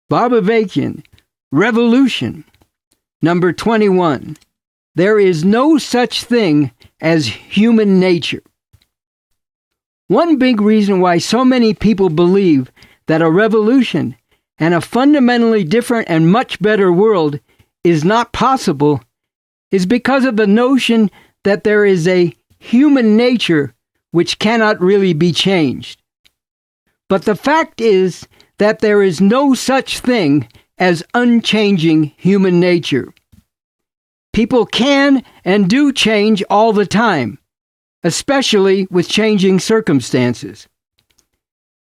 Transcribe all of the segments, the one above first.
Bob Avakian, Revolution. Number 21. There is no such thing as human nature. One big reason why so many people believe that a revolution and a fundamentally different and much better world is not possible is because of the notion that there is a human nature which cannot really be changed. But the fact is that there is no such thing as unchanging human nature. People can and do change all the time, especially with changing circumstances.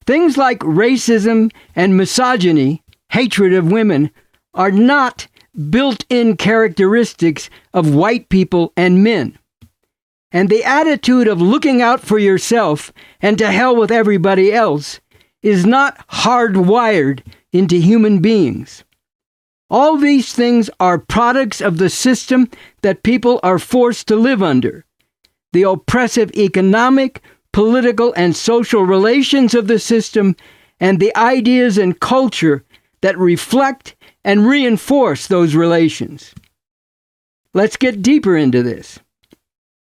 Things like racism and misogyny, hatred of women, are not built-in characteristics of white people and men. And the attitude of looking out for yourself and to hell with everybody else is not hardwired into human beings. All these things are products of the system that people are forced to live under. The oppressive economic, political, and social relations of the system, and the ideas and culture that reflect and reinforce those relations. Let's get deeper into this.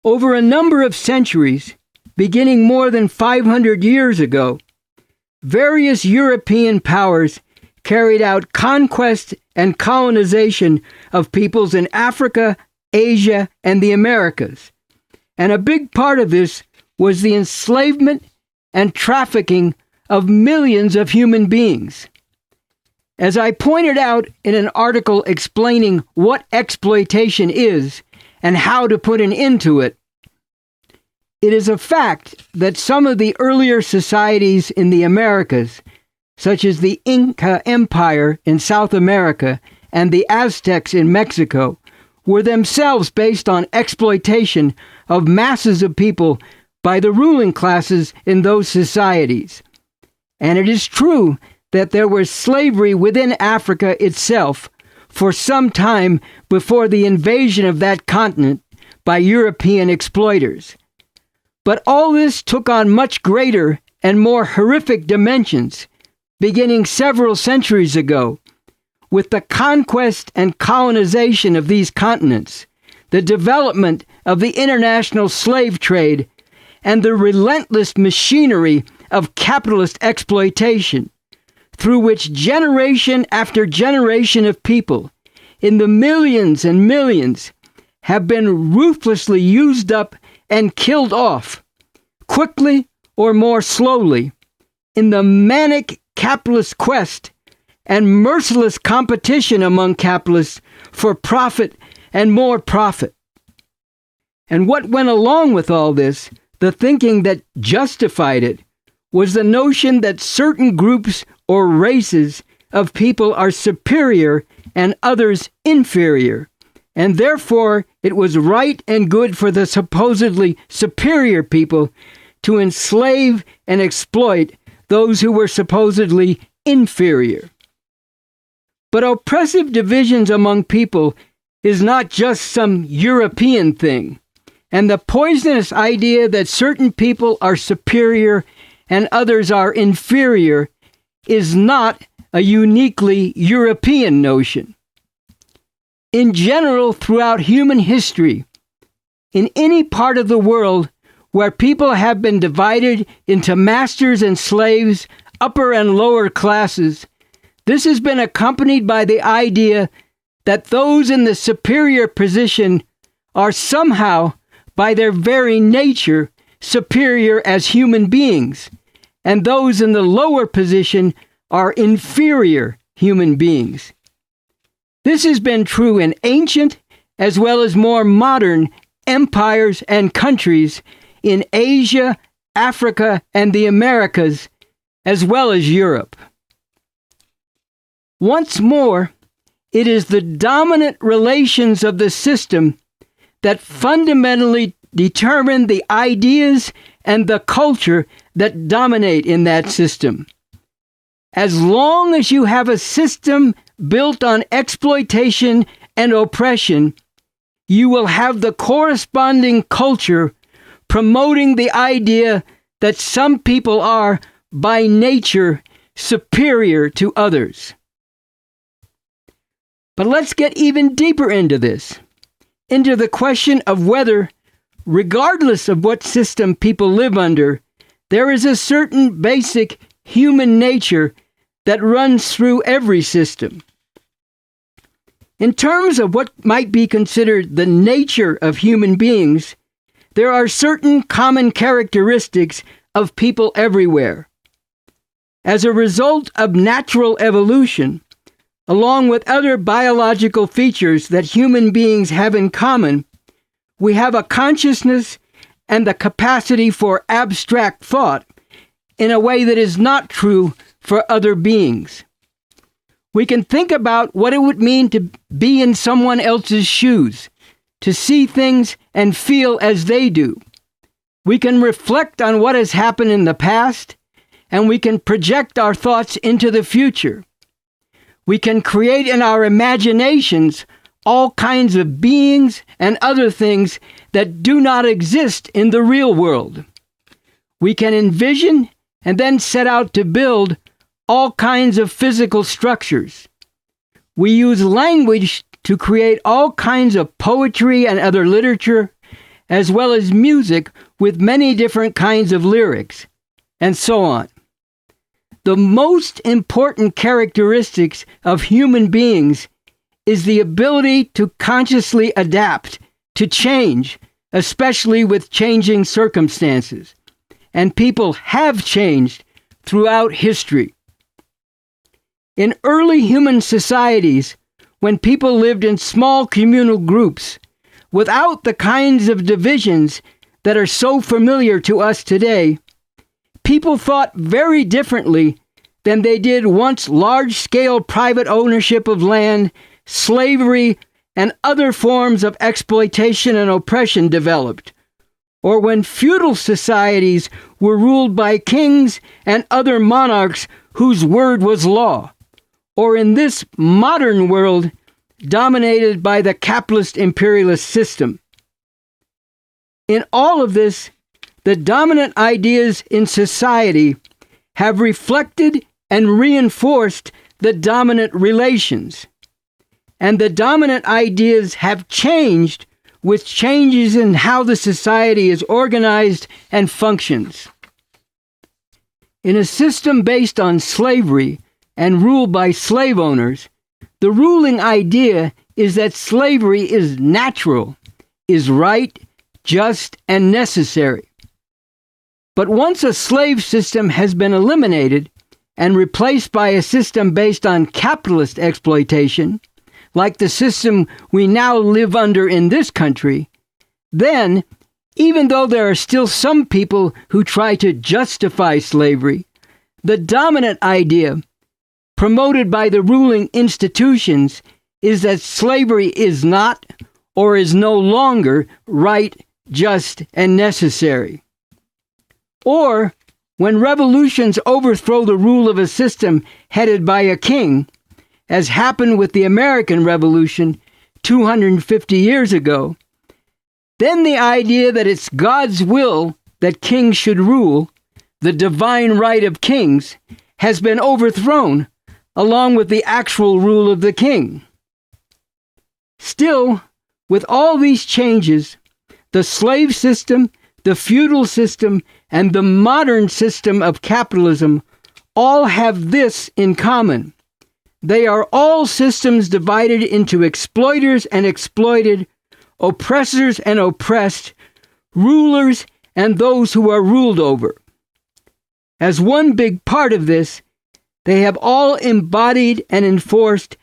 Over a number of centuries, beginning more than 500 years ago, various European powers carried out conquest and colonization of peoples in Africa, Asia, and the Americas. And a big part of this was the enslavement and trafficking of millions of human beings. As I pointed out in an article explaining what exploitation is and how to put an end to it, it is a fact that some of the earlier societies in the Americas, such as the Inca Empire in South America and the Aztecs in Mexico, were themselves based on exploitation of masses of people by the ruling classes in those societies. And it is true that there was slavery within Africa itself for some time before the invasion of that continent by European exploiters. But all this took on much greater and more horrific dimensions beginning several centuries ago, with the conquest and colonization of these continents, the development of the international slave trade, and the relentless machinery of capitalist exploitation, through which generation after generation of people, in the millions and millions, have been ruthlessly used up and killed off, quickly or more slowly, in the manic capitalist quest and merciless competition among capitalists for profit and more profit. And what went along with all this, the thinking that justified it, was the notion that certain groups or races of people are superior and others inferior, and therefore it was right and good for the supposedly superior people to enslave and exploit those who were supposedly inferior. But oppressive divisions among people is not just some European thing, and the poisonous idea that certain people are superior and others are inferior is not a uniquely European notion. In general, throughout human history, in any part of the world where people have been divided into masters and slaves, upper and lower classes, this has been accompanied by the idea that those in the superior position are somehow, by their very nature, superior as human beings, and those in the lower position are inferior human beings. This has been true in ancient as well as more modern empires and countries in Asia, Africa, and the Americas, as well as Europe. Once more, it is the dominant relations of the system that fundamentally determine the ideas and the culture that dominate in that system. As long as you have a system built on exploitation and oppression, you will have the corresponding culture promoting the idea that some people are, by nature, superior to others. But let's get even deeper into this, into the question of whether, regardless of what system people live under, there is a certain basic human nature that runs through every system. In terms of what might be considered the nature of human beings, there are certain common characteristics of people everywhere. As a result of natural evolution, along with other biological features that human beings have in common, we have a consciousness and the capacity for abstract thought in a way that is not true for other beings. We can think about what it would mean to be in someone else's shoes, to see things and feel as they do. We can reflect on what has happened in the past, and we can project our thoughts into the future. We can create in our imaginations all kinds of beings and other things that do not exist in the real world. We can envision and then set out to build all kinds of physical structures. We use language to create all kinds of poetry and other literature, as well as music with many different kinds of lyrics, and so on. The most important characteristics of human beings is the ability to consciously adapt, to change, especially with changing circumstances. And people have changed throughout history. In early human societies, when people lived in small communal groups, without the kinds of divisions that are so familiar to us today, people thought very differently than they did once large-scale private ownership of land, slavery, and other forms of exploitation and oppression developed, or when feudal societies were ruled by kings and other monarchs whose word was law, or in this modern world dominated by the capitalist imperialist system. In all of this, the dominant ideas in society have reflected and reinforced the dominant relations. And the dominant ideas have changed with changes in how the society is organized and functions. In a system based on slavery and ruled by slave owners, the ruling idea is that slavery is natural, is right, just, and necessary. But once a slave system has been eliminated and replaced by a system based on capitalist exploitation, like the system we now live under in this country, then, even though there are still some people who try to justify slavery, the dominant idea, promoted by the ruling institutions, is that slavery is not, or is no longer, right, just, and necessary. Or, when revolutions overthrow the rule of a system headed by a king, as happened with the American Revolution 250 years ago, then the idea that it's God's will that kings should rule, the divine right of kings, has been overthrown, along with the actual rule of the king. Still, with all these changes, the slave system, the feudal system, and the modern system of capitalism all have this in common. They are all systems divided into exploiters and exploited, oppressors and oppressed, rulers and those who are ruled over. As one big part of this, they have all embodied and enforced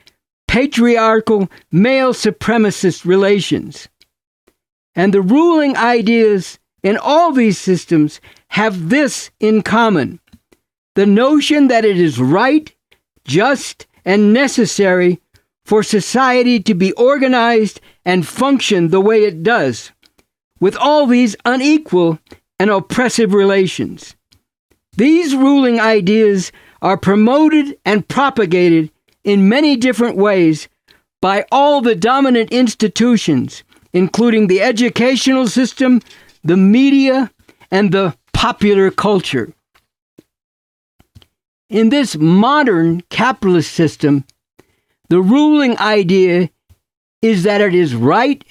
patriarchal, male supremacist relations. And the ruling ideas in all these systems have this in common: the notion that it is right, just, and necessary for society to be organized and function the way it does, with all these unequal and oppressive relations. These ruling ideas are promoted and propagated in many different ways by all the dominant institutions, including the educational system, the media, and the popular culture. In this modern capitalist system, the ruling idea is that it is right,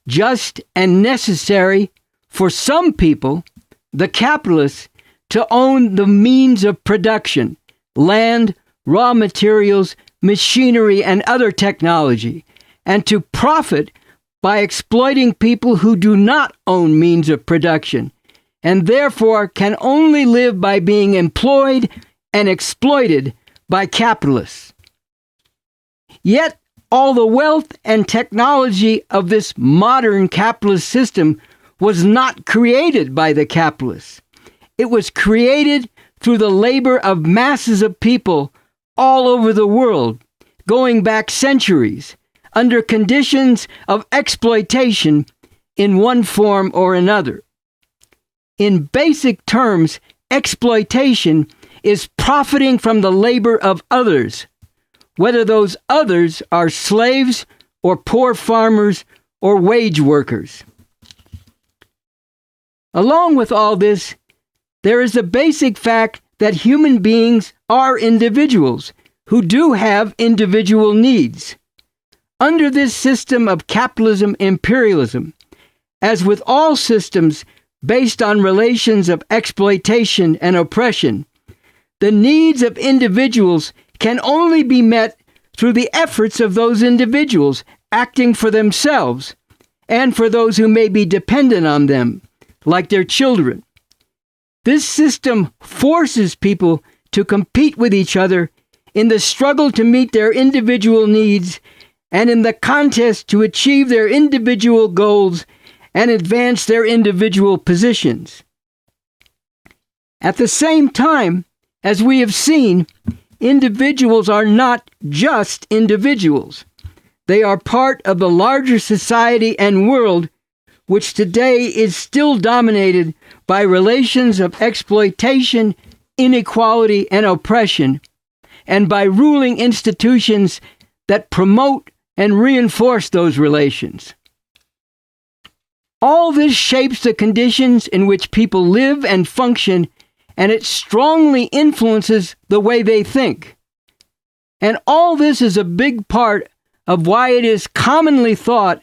just, and necessary for some people, the capitalists, to own the means of production, land, raw materials, machinery, and other technology, and to profit by exploiting people who do not own means of production, and therefore can only live by being employed and exploited by capitalists. Yet, all the wealth and technology of this modern capitalist system was not created by the capitalists. It was created through the labor of masses of people all over the world, going back centuries, under conditions of exploitation in one form or another. In basic terms, exploitation is profiting from the labor of others, whether those others are slaves or poor farmers or wage workers. Along with all this, there is the basic fact that human beings are individuals who do have individual needs. Under this system of capitalism imperialism, as with all systems based on relations of exploitation and oppression, the needs of individuals can only be met through the efforts of those individuals acting for themselves and for those who may be dependent on them, like their children. This system forces people to compete with each other in the struggle to meet their individual needs and in the contest to achieve their individual goals and advance their individual positions. At the same time, as we have seen, individuals are not just individuals. They are part of the larger society and world, which today is still dominated by relations of exploitation, inequality, and oppression, and by ruling institutions that promote and reinforce those relations. All this shapes the conditions in which people live and function, and it strongly influences the way they think. And all this is a big part of why it is commonly thought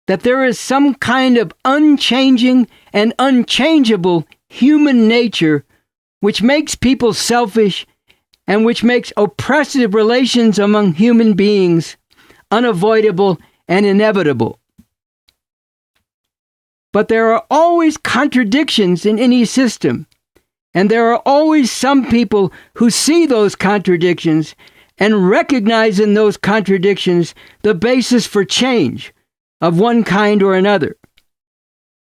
that there is some kind of unchanging and unchangeable human nature which makes people selfish and which makes oppressive relations among human beings unavoidable and inevitable. But there are always contradictions in any system, and there are always some people who see those contradictions and recognize in those contradictions the basis for change of one kind or another.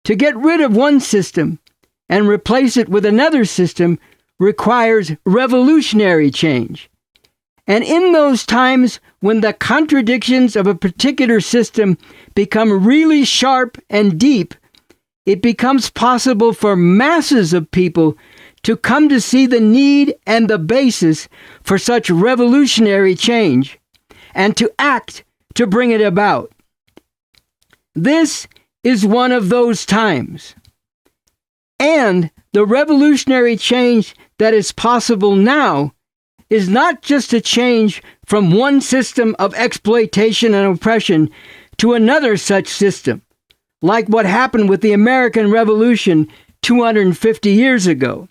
To get rid of one system and replace it with another system requires revolutionary change. And in those times when the contradictions of a particular system become really sharp and deep, it becomes possible for masses of people to come to see the need and the basis for such revolutionary change, and to act to bring it about. This is one of those times. And the revolutionary change that is possible now is not just a change from one system of exploitation and oppression to another such system, like what happened with the American Revolution 250 years ago.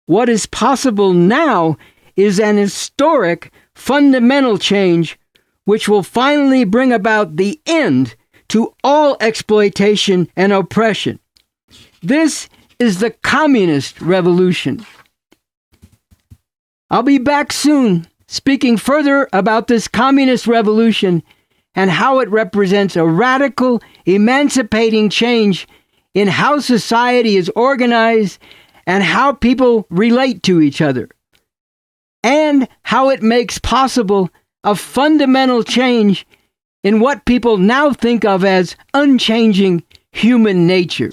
What is possible now is an historic, fundamental change which will finally bring about the end to all exploitation and oppression. This is the communist revolution. I'll be back soon speaking further about this communist revolution and how it represents a radical, emancipating change in how society is organized and how people relate to each other, and how it makes possible a fundamental change in what people now think of as unchanging human nature.